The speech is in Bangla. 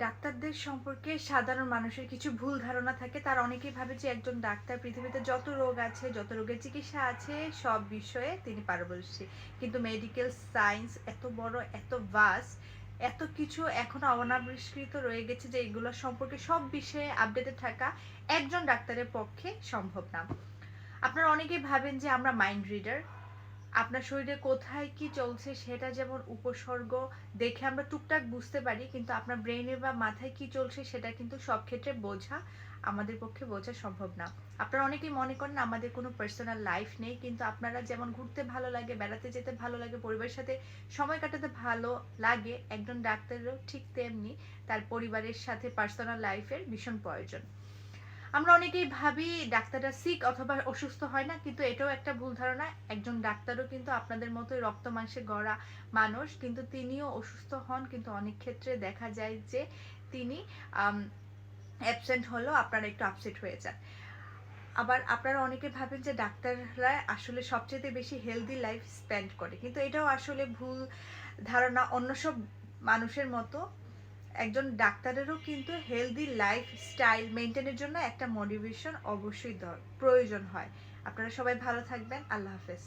ডাক্তারদের সম্পর্কে সাধারণ মানুষের কিছু ভুল ধারণা থাকে। তারা অনেকেই ভাবে যে একজন ডাক্তার পৃথিবীতে যত রোগ আছে, যত রোগের চিকিৎসা আছে সব বিষয়ে তিনি পারদর্শী। কিন্তু মেডিকেল সায়েন্স এত বড়, এত ভাস্ট, এত কিছু এখনো অনাবিষ্কৃত রয়ে গেছে যে এগুলো সম্পর্কে সব বিষয়ে আপডেটেড থাকা একজন ডাক্তারের পক্ষে সম্ভব না। আপনারা অনেকেই ভাবেন যে আমরা মাইন্ড রিডার। আপনার শরীরে কোথায় কি চলছে সেটা যেমন উপসর্গ দেখে আমরা টুকটাক বুঝতে পারি, কিন্তু আপনার ব্রেইনে বা মাথায় কি চলছে সেটা কিন্তু সব ক্ষেত্রে বোঝা আমাদের পক্ষে বোঝা সম্ভব না। আপনারা অনেকেই মনে করেন আমাদের কোনো পার্সোনাল লাইফ নেই, কিন্তু আপনারা যেমন ঘুরতে ভালো লাগে, বেড়াতে যেতে ভালো লাগে, পরিবারের সাথে সময় কাটাতে ভালো লাগে, একজন ডাক্তারেরও ঠিক তেমনি তার পরিবারের সাথে পার্সোনাল লাইফের ভীষণ প্রয়োজন। আমরা অনেকেই ভাবি ডাক্তাররা সিক অথবা অসুস্থ হয় না, কিন্তু এটাও একটা ভুল ধারণা। একজন ডাক্তারও কিন্তু আপনাদের মতোই রক্ত মাংসে গড়া মানুষ, কিন্তু তিনিও অসুস্থ হন। কিন্তু অনেক ক্ষেত্রে দেখা যায় যে তিনি অ্যাবসেন্ট হলেও আপনারা একটু আপসেট হয়ে যান। আবার আপনারা অনেকে ভাবেন যে ডাক্তাররা আসলে সবচেয়ে বেশি হেলদি লাইফ স্পেন্ড করে, কিন্তু এটাও আসলে ভুল ধারণা। অন্য সব মানুষের মতো একজন ডাক্তারেরও কিন্তু হেলদি লাইফ স্টাইল মেনটেনের জন্য একটা মোটিভেশন অবশ্যই প্রয়োজন হয়। আপনারা সবাই ভালো থাকবেন। আল্লাহ হাফেজ।